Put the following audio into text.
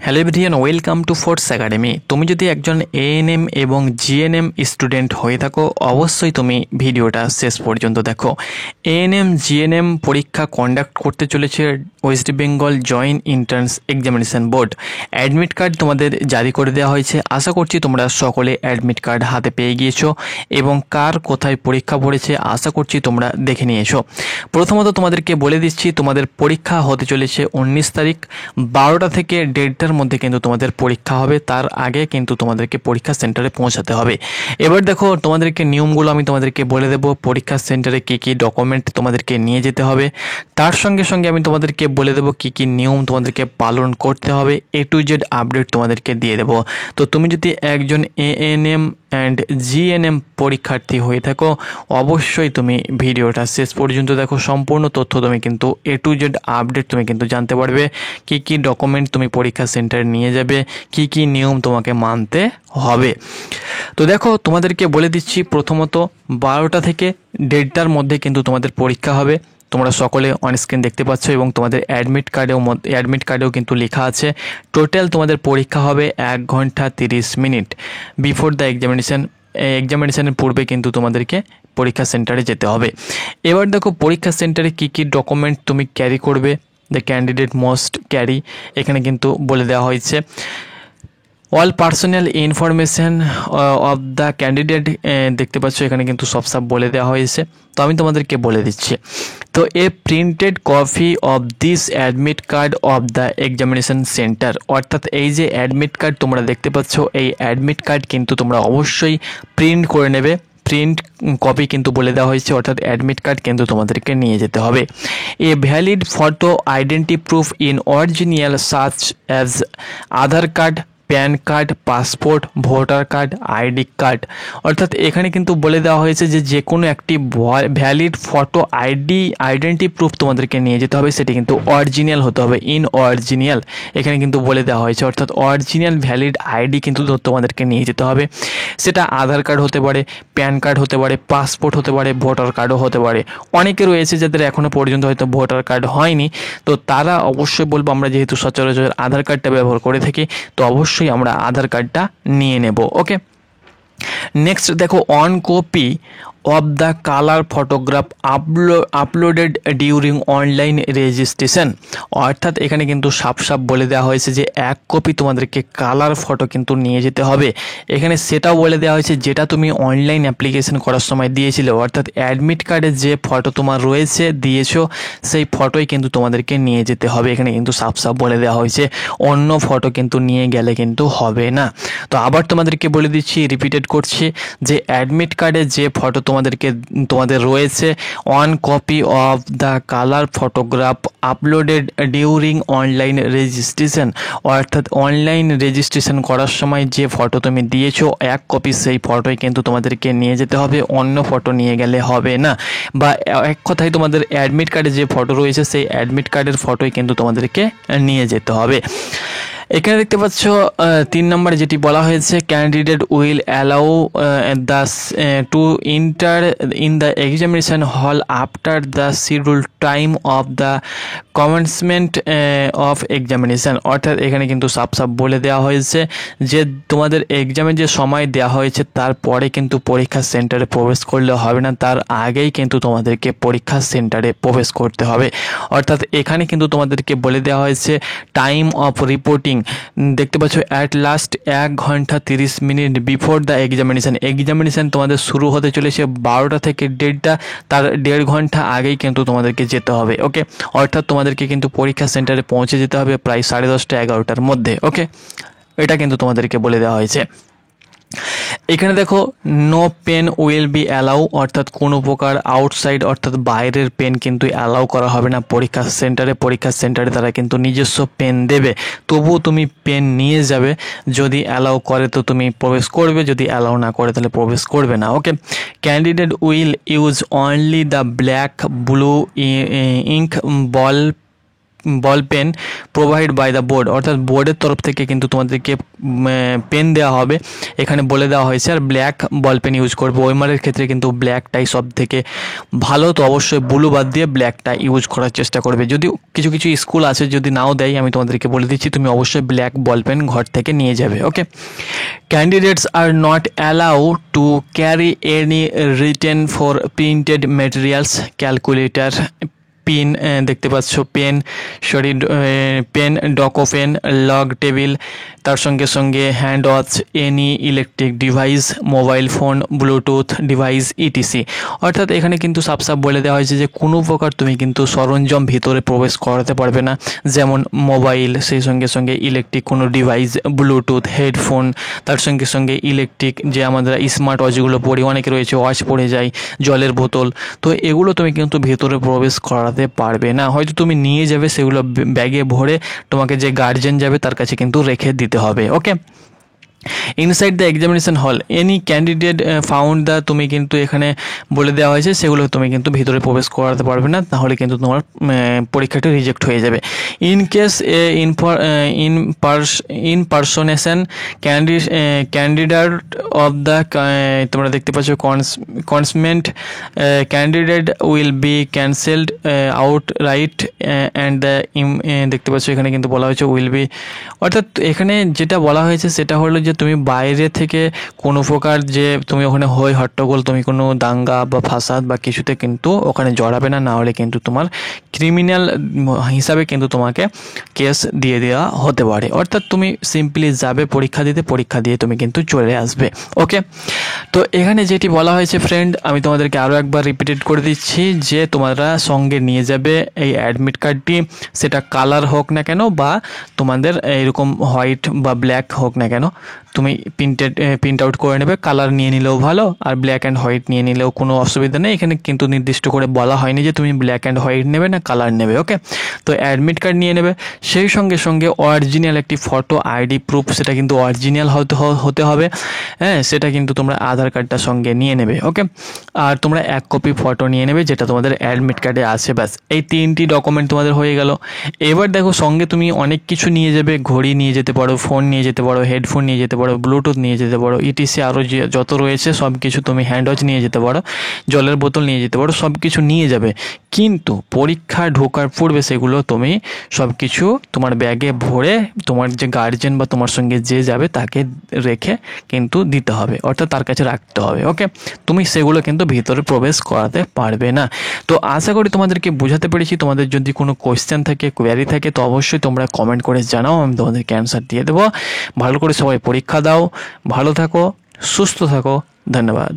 Hello everyone, welcome to force academy. তুমি যদি একজন এএনএম এবং জিএনএম স্টুডেন্ট হয়ে থাকো, অবশ্যই তুমি ভিডিওটা শেষ পর্যন্ত দেখো। এএনএম জিএনএম পরীক্ষা কন্ডাক্ট করতে চলেছে West Bengal joint entrance examination board. Admit card তোমাদের জারি করে দেওয়া হয়েছে। আশা করছি তোমরা সকলে অ্যাডমিট কার্ড হাতে পেয়ে গিয়েছো এবং কার কোথায় পরীক্ষা পড়েছে আশা করছি তোমরা দেখে নিয়েছো। প্রথমত তোমাদেরকে বলে দিচ্ছি, তোমাদের পরীক্ষা হতে চলেছে 19 তারিখ 12টা থেকে 1:30টার মধ্যে কিন্তু তোমাদের পরীক্ষা হবে। তার আগে কিন্তু তোমাদেরকে পরীক্ষা সেন্টারে পৌঁছাতে হবে। এবার দেখো, তোমাদেরকে নিয়মগুলো আমি তোমাদেরকে বলে দেবো। পরীক্ষা সেন্টারে কী কী ডকুমেন্ট তোমাদেরকে নিয়ে যেতে হবে, তার সঙ্গে সঙ্গে আমি তোমাদেরকে বলে দেবো কী কী নিয়ম তোমাদেরকে পালন করতে হবে। A to Z আপডেট তোমাদেরকে দিয়ে দেবো। তো তুমি যদি একজন এএনএম অ্যান্ড জিএনএম পরীক্ষার্থী হয়ে থাকো, অবশ্যই তুমি ভিডিওটা শেষ পর্যন্ত দেখো। সম্পূর্ণ তথ্য তুমি কিন্তু A to Z আপডেট তুমি কিন্তু জানতে পারবে। কী কী ডকুমেন্ট তুমি পরীক্ষা সেন্টারে নিয়ে যাবে, কী কী নিয়ম তোমাকে মানতে হবে। তো দেখো, তোমাদেরকে বলে দিচ্ছি, প্রথমত 12টা থেকে 1:30টার মধ্যে কিন্তু তোমাদের পরীক্ষা হবে। তোমরা সকলে অনস্ক্রিন দেখতে পাচ্ছ এবং তোমাদের অ্যাডমিট কার্ডেও কিন্তু লেখা আছে। টোটাল তোমাদের পরীক্ষা হবে 1 ঘন্টা 30 মিনিট বিফোর দ্য এক্সামিনেশনের পূর্বে কিন্তু তোমাদেরকে পরীক্ষা সেন্টারে যেতে হবে। এবার দেখো, পরীক্ষা সেন্টারে কী কী ডকুমেন্ট তুমি ক্যারি করবে, দ্য ক্যান্ডিডেট মাস্ট ক্যারি, এখানে কিন্তু বলে দেওয়া হয়েছে। All personal information of the candidate, দেখতে পাচ্ছ এখানে কিন্তু সব বলে দেওয়া হয়েছে। তো আমি তোমাদেরকে বলে দিচ্ছি। তো a printed copy of this admit card of the examination centre, অর্থাৎ এই যে অ্যাডমিট কার্ড তোমরা দেখতে পাচ্ছ, এই অ্যাডমিট কার্ড কিন্তু তোমরা অবশ্যই প্রিন্ট করে নেবে। প্রিন্ট কপি কিন্তু বলে দেওয়া হয়েছে, অর্থাৎ অ্যাডমিট কার্ড কিন্তু তোমাদেরকে নিয়ে যেতে হবে। A valid photo identity proof in original such as Aadhaar card, pan card, passport, voter card, ID card, অর্থাৎ এখানে কিন্তু বলে দেওয়া হয়েছে যে কোনো একটি ভ্যালিড ফটো আইডেন্টি প্রুফ তোমাদেরকে নিয়ে যেতে হবে। সেটি কিন্তু অরিজিনাল হতে হবে, ইন অরিজিনাল এখানে কিন্তু বলে দেওয়া হয়েছে, অর্থাৎ অরিজিনাল ভ্যালিড আইডি কিন্তু তোমাদেরকে নিয়ে যেতে হবে। সেটা আধার কার্ড হতে পারে, প্যান কার্ড হতে পারে, পাসপোর্ট হতে পারে, ভোটার কার্ডও হতে পারে। অনেকে রয়েছে যাদের এখনও পর্যন্ত হয়তো ভোটার কার্ড হয়নি, তো তারা অবশ্যই বলবো, আমরা যেহেতু সচরাচর আধার কার্ডটা ব্যবহার করে থাকি, তো অবশ্যই আমরা আধার কার্ডটা নিয়ে নেব। ওকে, নেক্সট দেখো, on copy of the colour photograph uploaded during online registration, অর্থাৎ এখানে কিন্তু সাফ বলে দেওয়া হয়েছে যে 1 কপি তোমাদেরকে কালার ফটো কিন্তু নিয়ে যেতে হবে। এখানে সেটাও বলে দেওয়া হয়েছে যেটা তুমি অনলাইন অ্যাপ্লিকেশন করার সময় দিয়েছিলে, অর্থাৎ অ্যাডমিট কার্ডে যে ফটো তোমার রয়েছে দিয়েছো, সেই ফটোই কিন্তু তোমাদেরকে নিয়ে যেতে হবে। এখানে কিন্তু সাফ বলে দেওয়া হয়েছে, অন্য ফটো কিন্তু নিয়ে গেলে কিন্তু হবে না। তো আবার তোমাদেরকে বলে দিচ্ছি, রিপিটেড করছি, যে অ্যাডমিট কার্ডে যে ফটো তোমাদের রয়েছে, 1 copy of the colour photograph uploaded during online registration, অর্থাৎ অনলাইন রেজিস্ট্রেশন করার সময় যে ফটো তুমি দিয়েছো 1 কপি, সেই ফটোই কিন্তু তোমাদেরকে নিয়ে যেতে হবে, অন্য ফটো নিয়ে গেলে হবে না। বা এক কথায় তোমাদের অ্যাডমিট কার্ডে যে ফটো রয়েছে সেই অ্যাডমিট কার্ডের ফটোই কিন্তু তোমাদেরকে নিয়ে যেতে হবে। এখানে দেখতে পাচ্ছ 3 নম্বরে যেটি বলা হয়েছে, candidate will allow to enter in the examination হল after the schedule time of the commencement of examination, অর্থাৎ এখানে কিন্তু সাফ বলে দেওয়া হয়েছে যে তোমাদের এক্সামের যে সময় দেওয়া হয়েছে তারপরে কিন্তু পরীক্ষা সেন্টারে প্রবেশ করলে হবে না, তার আগেই কিন্তু তোমাদেরকে পরীক্ষা সেন্টারে প্রবেশ করতে হবে। অর্থাৎ এখানে কিন্তু তোমাদেরকে বলে দেওয়া হয়েছে টাইম অফ রিপোর্টিং, দেখতে পাচ্ছ অ্যাট লাস্ট 1 ঘন্টা 30 মিনিট বিফোর দ্য এক্সামিনেশন তোমাদের শুরু হতে চলেছে 12টা থেকে 1:30টা, তার 1.5 ঘন্টা আগেই কিন্তু তোমাদেরকে যেতে হবে। ওকে, অর্থাৎ তোমাদেরকে কিন্তু পরীক্ষা সেন্টারে পৌঁছে যেতে হবে প্রায় 10:30টা 11টার মধ্যে। ওকে, এটা কিন্তু তোমাদেরকে বলে দেওয়া হয়েছে। এখানে দেখো, no pen will be allow, অর্থাৎ কোনো প্রকার আউটসাইড অর্থাৎ বাইরের পেন কিন্তু অ্যালাউ করা হবে না পরীক্ষা সেন্টারে তারা কিন্তু নিজস্ব পেন দেবে, তবুও তুমি পেন নিয়ে যাবে। যদি অ্যালাউ করে তো তুমি প্রবেশ করবে, যদি অ্যালাউ না করে তাহলে প্রবেশ করবে না। Okay, candidate will use only the black blue ink ball ball pen provide by the board, অর্থাৎ বোর্ডের তরফ থেকে কিন্তু তোমাদেরকে পেন দেওয়া হবে, এখানে বলে দেওয়া হয়েছে। আর ব্ল্যাক বল পেন ইউজ করবে, ওয়েমারের ক্ষেত্রে কিন্তু ব্ল্যাকটাই সব থেকে ভালো, তো অবশ্যই ব্লু বাদ দিয়ে ব্ল্যাকটা ইউজ করার চেষ্টা করবে। যদি কিছু কিছু স্কুল আছে যদি নাও দেয়, আমি তোমাদেরকে বলে দিচ্ছি তুমি অবশ্যই ব্ল্যাক বল পেন ঘর থেকে নিয়ে যাবে। Okay, candidates are not allow to carry any written for printed materials, calculator, pen দেখতে পাচ্ছ, পেন ডকো পেন, লগ টেবিল, তার সঙ্গে সঙ্গে hand watch, any electric device, mobile phone, bluetooth device E T C. অর্থাৎ এখানে কিন্তু সাফ বলে দেওয়া হয়েছে যে কোনো প্রকার তুমি কিন্তু সরঞ্জাম ভিতরে প্রবেশ করাতে পারবে না, যেমন মোবাইল, সেই সঙ্গে সঙ্গে ইলেকট্রিক কোনো ডিভাইস, ব্লুটুথ, হেডফোন, তার সঙ্গে সঙ্গে ইলেকট্রিক যে আমাদের স্মার্ট ওয়াচগুলো পড়ি, অনেকে রয়েছে ওয়াচ পড়ে যায়, জলের বোতল, তো এগুলো তুমি কিন্তু ভেতরে প্রবেশ করাতে পারবে না। হয়তো তুমি নিয়ে যাবে, সেগুলো ব্যাগে ভরে তোমাকে যে গার্জেন যাবে তার কাছে কিন্তু রেখে দিতে হবে। Okay, inside the examination hall any candidate found the, তুমি কিন্তু এখানে বলে দেওয়া হয়েছে সেগুলো তুমি কিন্তু ভিতরে প্রবেশ করাতে পারবে না, তাহলে কিন্তু তোমার পরীক্ষাটা রিজেক্ট হয়ে যাবে। In case impersonation candidate of the, তোমরা দেখতে পাচ্ছ concerned candidate will be cancelled outright and the, দেখতে পাচ্ছ এখানে কিন্তু বলা হয়েছে উইল বি, অর্থাৎ এখানে যেটা বলা হয়েছে সেটা হলো যে তুমি বাইরে থেকে কোনো প্রকার যে তুমি ওখানে হই হট্টগোল, তুমি কোনো দাঙ্গা বা ফাসাদ বা কিছুতে কিন্তু ওখানে জড়াবে না, না হলে কিন্তু তোমার ক্রিমিনাল হিসাবে কিন্তু তোমাকে কেস দিয়ে দেওয়া হতে পারে। অর্থাৎ তুমি সিম্পলি যাবে পরীক্ষা দিতে, পরীক্ষা দিয়ে তুমি কিন্তু চলে আসবে। ওকে, তো এখানে যেটি বলা হয়েছে ফ্রেন্ড, আমি তোমাদেরকে আরও একবার রিপিটেড করে দিচ্ছি যে তোমরা সঙ্গে নিয়ে যাবে এই অ্যাডমিট কার্ডটি, সেটা কালার হোক না কেন বা তোমাদের এরকম হোয়াইট বা ব্ল্যাক হোক না কেন, তুমি প্রিন্ট আউট করে নেবে। কালার নিয়ে নিলেও ভালো, আর ব্ল্যাক অ্যান্ড হোয়াইট নিয়ে নিলেও কোনো অসুবিধা নেই, এখানে কিন্তু নির্দিষ্ট করে বলা হয়নি যে তুমি ব্ল্যাক অ্যান্ড হোয়াইট নেবে না কালার নেবে। ওকে, তো অ্যাডমিট কার্ড নিয়ে নেবে, সেই সঙ্গে সঙ্গে অরিজিনাল একটি ফটো আইডি প্রুফ, সেটা কিন্তু অরিজিনাল হতে হবে, হ্যাঁ, সেটা কিন্তু তোমরা আধার কার্ডটার সঙ্গে নিয়ে নেবে। ওকে, আর তোমরা 1 কপি ফটো নিয়ে নেবে যেটা তোমাদের অ্যাডমিট কার্ডে আছে, ব্যাস এই 3টি ডকুমেন্ট তোমাদের হয়ে গেল। এবার দেখো সঙ্গে তুমি অনেক কিছু নিয়ে যাবে, ঘড়ি নিয়ে যেতে পারো, ফোন নিয়ে যেতে পারো, হেডফোন নিয়ে যেতে পারো, ব্লুটুথ নিয়ে যেতে পারো, ইটিসি আরও যত রয়েছে সব কিছু, তুমি হ্যান্ড ওয়াচ নিয়ে যেতে পারো, জলের বোতল নিয়ে যেতে পারো, সব কিছু নিয়ে যাবে। কিন্তু পরীক্ষা ঢোকার পূর্বে সেগুলো তুমি সব কিছু তোমার ব্যাগে ভরে তোমার যে গার্জেন বা তোমার সঙ্গে যে যাবে তাকে রেখে কিন্তু দিতে হবে, অর্থাৎ তার কাছে রাখতে হবে। ওকে, তুমি সেগুলো কিন্তু ভিতরে প্রবেশ করাতে পারবে না। তো আশা করি তোমাদেরকে বোঝাতে পেরেছি। তোমাদের যদি কোনো কোয়েশ্চেন থাকে, কোয়ারি থাকে, তো অবশ্যই তোমরা কমেন্ট করে জানাও, আমি তোমাদেরকে অ্যান্সার দিয়ে দেবো। ভালো করে সবাই পরীক্ষা দাও, ভালো থাকো, সুস্থ থাকো, ধন্যবাদ।